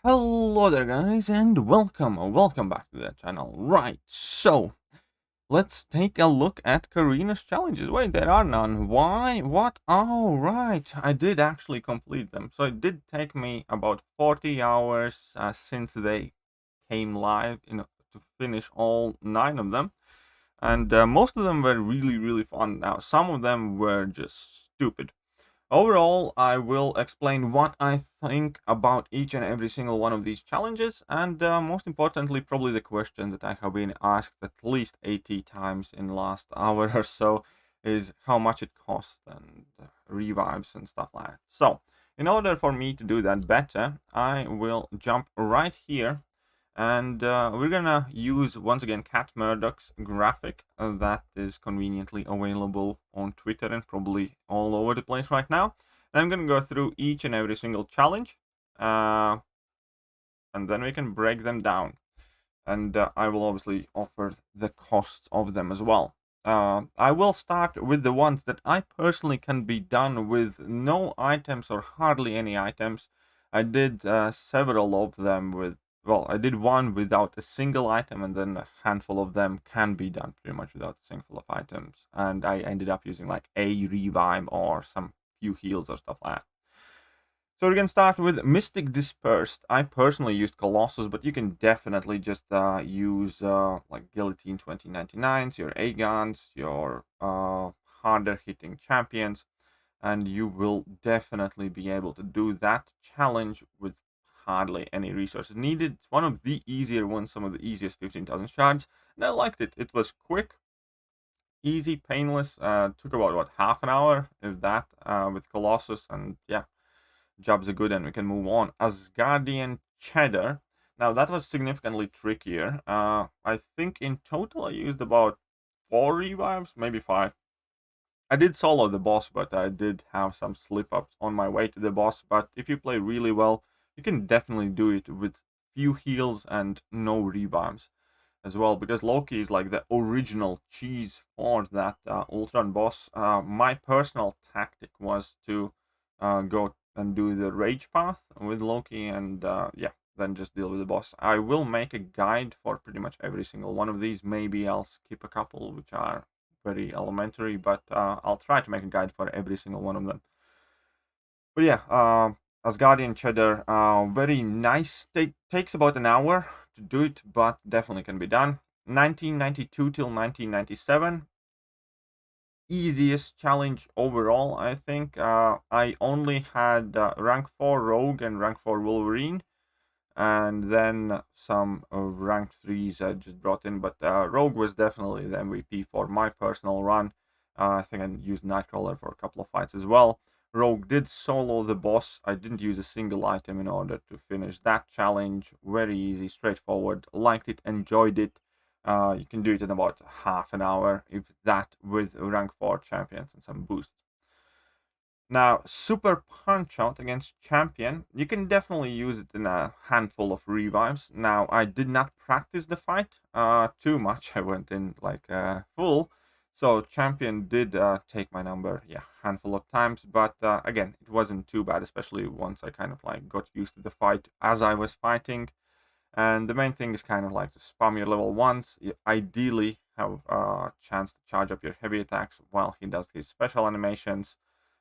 Hello there guys and welcome back to the channel. Right, so let's take a look at Carina's challenges. Wait, there are none. Why? What? Oh, right, I did actually complete them. So it did take me about 40 hours since they came live, to finish all 9 of them. And most of them were really fun. Now, some of them were just stupid. Overall, I will explain what I think about each and every single one of these challenges, and most importantly, probably the question that I have been asked at least 80 times in the last hour or so is how much it costs and revives and stuff like that. So, in order for me to do that better, I will jump right here, and we're gonna use once again Cat Murdoch's graphic that is conveniently available on Twitter and probably all over the place right now. And I'm gonna go through each and every single challenge, and then we can break them down. And I will obviously offer the costs of them as well. I will start with the ones that I personally can be done with no items or hardly any items. I did several of them with, well, I did one without a single item, and then a handful of them can be done pretty much without a single of items. And I ended up using like a revive or some few heals or stuff like that. So we're gonna start with Mystic Dispersed. I personally used Colossus, but you can definitely just use like Guillotine 2099s, your Agons, your harder hitting champions, and you will definitely be able to do that challenge with hardly any resources needed. It's one of the easier ones, some of the easiest 15,000 shards, and I liked it. It was quick, easy, painless. Took about what, half an hour, if that, with Colossus, and yeah, jobs are good and we can move on. Asgardian Cheddar. Now that was significantly trickier. I think in total I used about 4 revives, maybe 5. I did solo the boss, but I did have some slip-ups on my way to the boss. But if you play really well, you can definitely do it with few heals and no revives as well, because Loki is like the original cheese for that Ultron boss. My personal tactic was to go and do the rage path with Loki, and yeah, then just deal with the boss. I will make a guide for pretty much every single one of these. Maybe I'll skip a couple which are very elementary, but I'll try to make a guide for every single one of them. But yeah, Asgardian Cheddar, very nice. Takes about an hour to do it, but definitely can be done. 1992 till 1997. Easiest challenge overall, I think. I only had rank 4 Rogue and rank 4 Wolverine, and then some rank 3s I just brought in, but Rogue was definitely the MVP for my personal run. I think I used Nightcrawler for a couple of fights as well. Rogue did solo the boss. I didn't use a single item in order to finish that challenge. Very easy, straightforward. Liked it, enjoyed it. You can do it in about half an hour, if that, with rank 4 champions and some boosts. Now, Super Punch Out against Champion, you can definitely use it in a handful of revives. Now, I did not practice the fight too much. I went in like full. So Champion did take my number, yeah, handful of times. But again, it wasn't too bad, especially once I kind of like got used to the fight as I was fighting. And the main thing is kind of like to spam your level 1s. You ideally have a chance to charge up your heavy attacks while he does his special animations.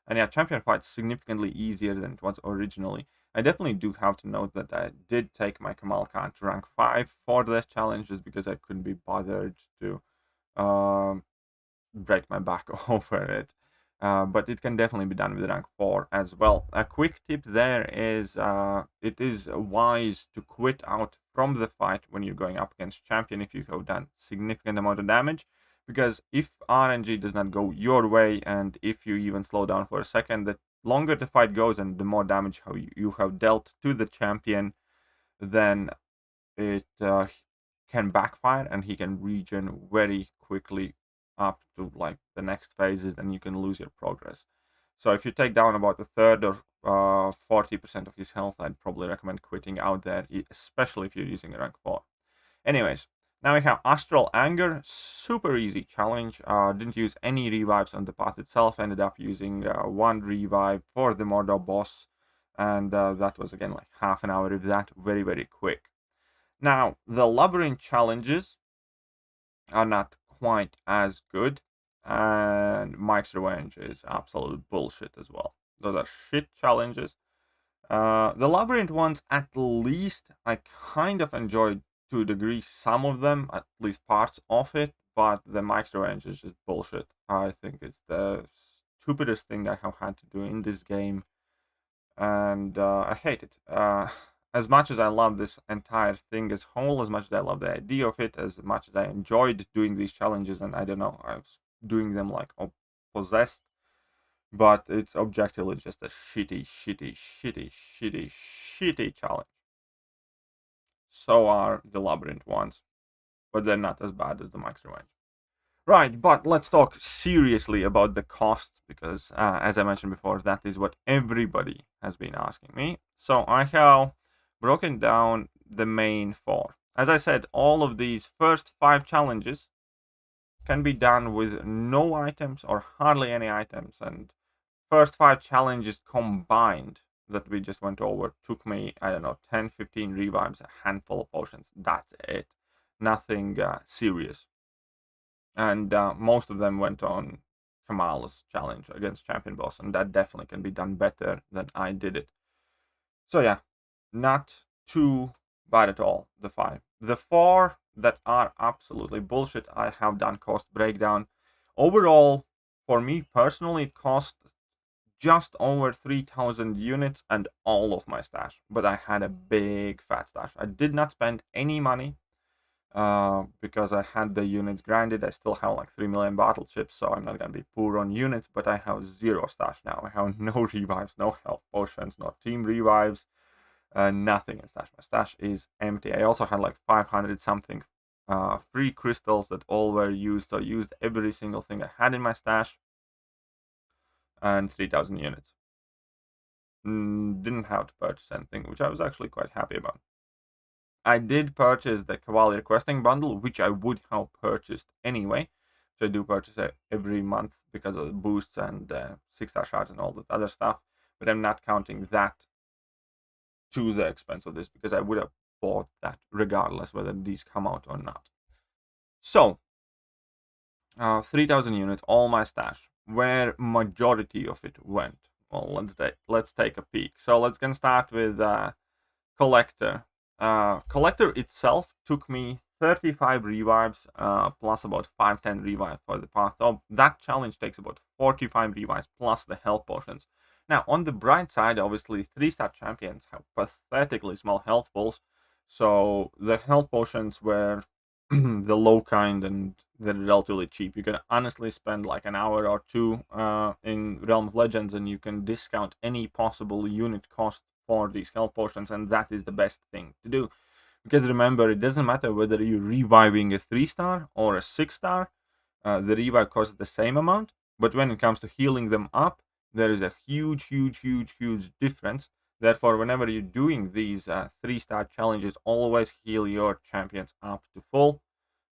And yeah, champion fight significantly easier than it was originally. I definitely do have to note that I did take my Kamal Khan to rank 5 for this challenge, just because I couldn't be bothered to break my back over it. But it can definitely be done with rank 4 as well. A quick tip there is it is wise to quit out from the fight when you're going up against champion if you have done significant amount of damage, because if RNG does not go your way, and if you even slow down for a second, the longer the fight goes and the more damage you have dealt to the champion, then it can backfire and he can regen very quickly up to like the next phases, and you can lose your progress. So if you take down about a third or 40% of his health, I'd probably recommend quitting out there, especially if you're using a rank 4. Anyways, now we have Astral Anger, super easy challenge. Didn't use any revives on the path itself, ended up using 1 revive for the Mordor boss. and that was again like half an hour, if that, very, very quick. Now, the labyrinth challenges are not quite as good, and Mike's Revenge is absolute bullshit as well. Those are shit challenges. The labyrinth ones, at least, I kind of enjoyed to a degree some of them, at least parts of it, but the Mike's Revenge is just bullshit. I think it's the stupidest thing I have had to do in this game, and I hate it. As much as I love this entire thing as whole, as much as I love the idea of it, as much as I enjoyed doing these challenges, and I don't know, I was doing them like possessed, but it's objectively just a shitty, shitty, shitty, shitty, shitty challenge. So are the labyrinth ones, but they're not as bad as the Mike's Revenge. Right, but let's talk seriously about the costs, because as I mentioned before, that is what everybody has been asking me. So I have broken down the main 4. As I said, all of these first 5 challenges can be done with no items or hardly any items, and first 5 challenges combined that we just went over took me, I don't know, 10, 15 revives, a handful of potions. That's it. Nothing serious. And most of them went on Kamal's challenge against Champion Boss, and that definitely can be done better than I did it. So yeah, not too bad at all, the 5. The 4 that are absolutely bullshit, I have done cost breakdown. Overall, for me personally, it cost just over 3,000 units and all of my stash, but I had a big fat stash. I did not spend any money because I had the units grinded. I still have like 3 million battle chips, so I'm not gonna be poor on units, but I have 0 stash now. I have no revives, no health potions, no team revives, nothing in stash. My stash is empty. I also had like 500 something free crystals that all were used, so I used every single thing I had in my stash, and 3,000 units. Didn't have to purchase anything, which I was actually quite happy about. I did purchase the Cavalier Questing Bundle, which I would have purchased anyway. So I do purchase it every month because of the boosts and 6-star shards and all that other stuff. But I'm not counting that to the expense of this, because I would have bought that regardless whether these come out or not. So, 3,000 units, all my stash. Where majority of it went? Well, let's take a peek. So let's get start with Collector. Collector itself took me 35 revives plus about 5-10 revives for the path. So that challenge takes about 45 revives plus the health potions. Now, on the bright side, obviously, 3-star champions have pathetically small health pools, so the health potions were the low kind, and they're relatively cheap. You can honestly spend like an hour or 2 in Realm of Legends, and you can discount any possible unit cost for these health potions, and that is the best thing to do. Because remember, it doesn't matter whether you're reviving a 3-star or a 6-star, the revive costs the same amount, but when it comes to healing them up, there is a huge difference. Therefore, whenever you're doing these 3-star challenges, always heal your champions up to full,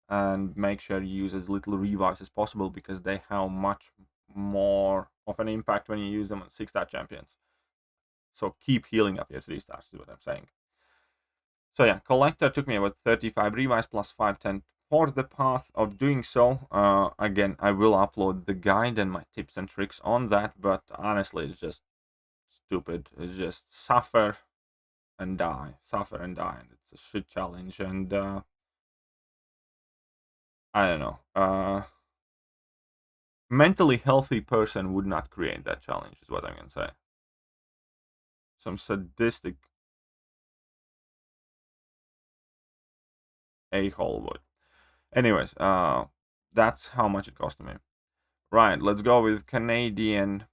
and make sure you use as little revives as possible, because they have much more of an impact when you use them on 6-star champions. So keep healing up your 3-stars is what I'm saying. So yeah, Collector took me about 35 revives plus 5-10 for the path of doing so. Again, I will upload the guide and my tips and tricks on that, but honestly, it's just stupid. It's just suffer and die, and it's a shit challenge, and I don't know. Mentally healthy person would not create that challenge, is what I'm gonna say. Some sadistic a-hole would. Anyways, that's how much it cost me. Right, let's go with Canadian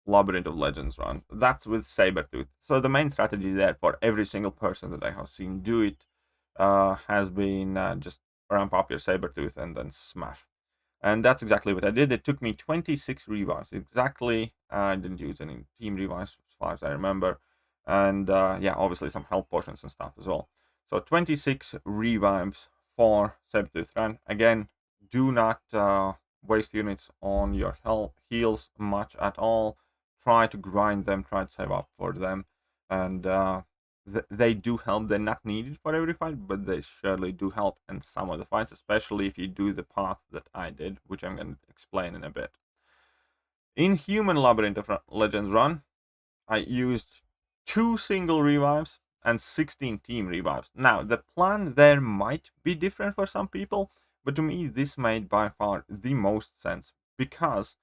Labyrinth of Legends run. That's with Sabertooth. So the main strategy there for every single person that I have seen do it has been just ramp up your Sabertooth and then smash. And that's exactly what I did. It took me 26 revives. Exactly. I didn't use any team revives as far as I remember. And yeah, obviously some health potions and stuff as well. So 26 revives for Sabertooth run. Again, do not waste units on your heals much at all. try to grind them, try to save up for them, and they do help. They're not needed for every fight, but they surely do help in some of the fights, especially if you do the path that I did, which I'm going to explain in a bit. Inhuman Labyrinth of Legends run, I used 2 single revives and 16 team revives. Now, the plan there might be different for some people, but to me, this made by far the most sense because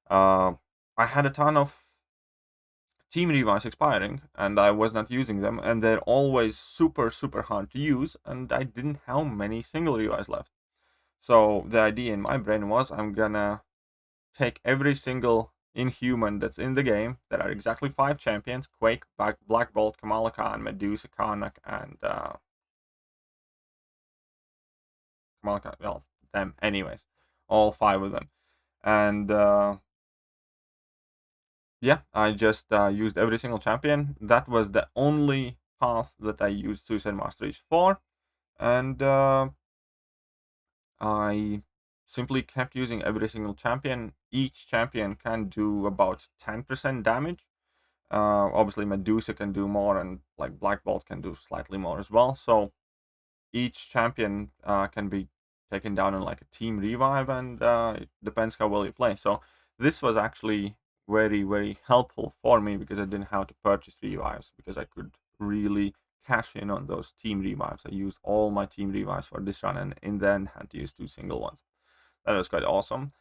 I had a ton of team revives expiring and I was not using them, and they're always super, super hard to use, and I didn't have many single revives left. So the idea in my brain was I'm gonna take every single Inhuman that's in the game. There are exactly 5 champions: Quake, Black Bolt, Kamala Khan, Medusa, Karnak, and Kamala Khan, well, them anyways. All 5 of them. And yeah, I just used every single champion. That was the only path that I used Suicide Masteries for. And I simply kept using every single champion. Each champion can do about 10% damage. Obviously, Medusa can do more, and like Black Bolt can do slightly more as well. So each champion can be taken down in like a team revive, and it depends how well you play. So this was actually very, very helpful for me because I didn't have to purchase revives, because I could really cash in on those team revives. I used all my team revives for this run, and in the end had to use 2 single ones. That was quite awesome.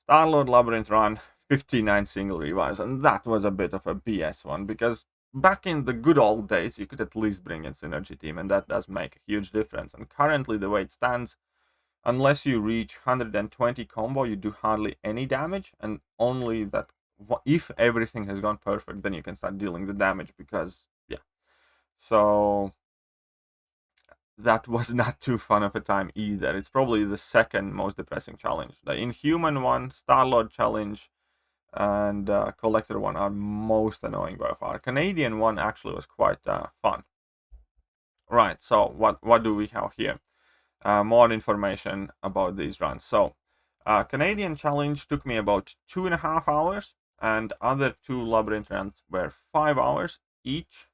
Star-Lord Labyrinth run, 59 single revives, and that was a bit of a BS one, because back in the good old days you could at least bring in Synergy Team, and that does make a huge difference. And currently, the way it stands, unless you reach 120 combo, you do hardly any damage, and only that if everything has gone perfect, then you can start dealing the damage, because yeah. So that was not too fun of a time either. It's probably the second most depressing challenge. The Inhuman one, Star-Lord challenge, and Collector one are most annoying by far. Canadian one actually was quite fun. Right, so what do we have here? More information about these runs. So, Canadian challenge took me about 2.5 hours, and other 2 labyrinth runs were 5 hours each.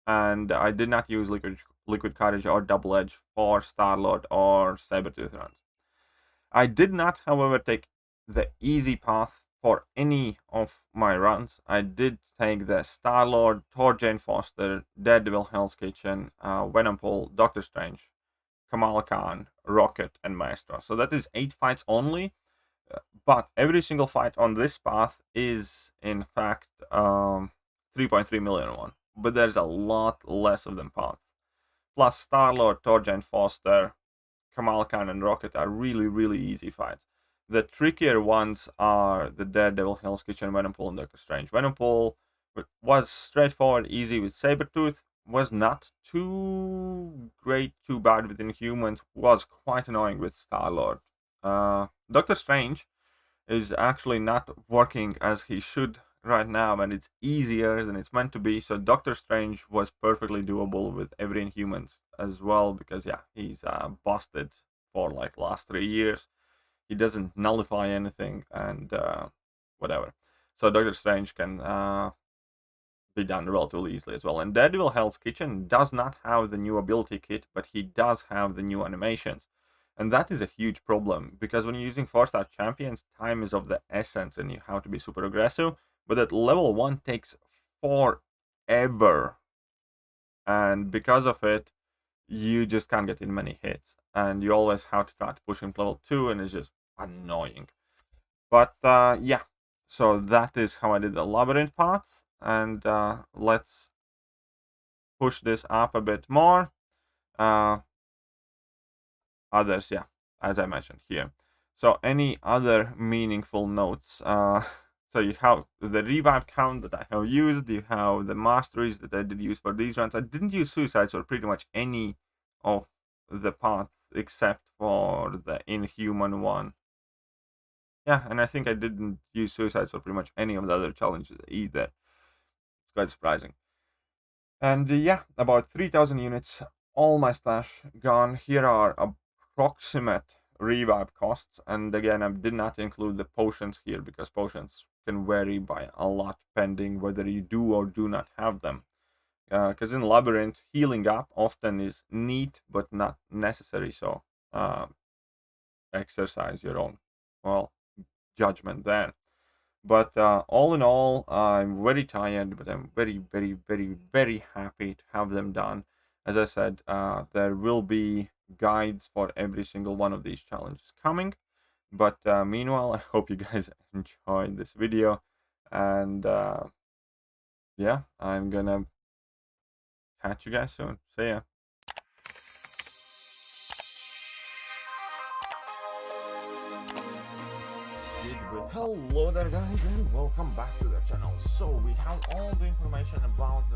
And I did not use Liquid Courage or Double Edge for Star-Lord or Sabretooth runs. I did not, however, take the easy path for any of my runs. I did take the Star-Lord, Thor Jane Foster, Daredevil Hell's Kitchen, Venom Pool, Doctor Strange, Kamala Khan, Rocket, and Maestro. So that is 8 fights only, but every single fight on this path is, in fact, 3.3 million one. But there's a lot less of them paths. Plus, Star-Lord, Thor Jane Foster, Kamala Khan, and Rocket are really, really easy fights. The trickier ones are the Daredevil, Hell's Kitchen, Venom Pool, and Doctor Strange. Venom Pool was straightforward, easy with Sabretooth, was not too great, too bad with Inhumans, was quite annoying with Star-Lord. Doctor Strange is actually not working as he should right now, and it's easier than it's meant to be. So Doctor Strange was perfectly doable with every Inhumans as well, because yeah, he's busted for like last 3 years. He doesn't nullify anything, and whatever. So Doctor Strange can be done relatively easily as well. And Daredevil Hell's Kitchen does not have the new ability kit, but he does have the new animations. And that is a huge problem, because when you're using 4-star champions, time is of the essence and you have to be super aggressive. But at level 1 takes forever. And because of it, you just can't get in many hits. And you always have to try to push him to level 2, and it's just annoying. But yeah, so that is how I did the labyrinth path. And let's push this up a bit more. Others, yeah, as I mentioned here. So any other meaningful notes? So you have the revive count that I have used. You have the masteries that I did use for these runs. I didn't use suicides for pretty much any of the paths except for the Inhuman one. Yeah, and I think I didn't use suicides for pretty much any of the other challenges either. It's quite surprising. And yeah, about 3,000 units, all my stash gone. Here are approximate revive costs. And again, I did not include the potions here because potions can vary by a lot pending whether you do or do not have them. Because in Labyrinth, healing up often is neat but not necessary. So exercise your own, well, judgment there. But all in all, I'm very tired, but I'm very, very, very, very happy to have them done. As I said, there will be guides for every single one of these challenges coming. But meanwhile, I hope you guys enjoyed this video. And yeah, I'm gonna catch you guys soon. See ya. Hello there guys, and welcome back to the channel. So we have all the information about the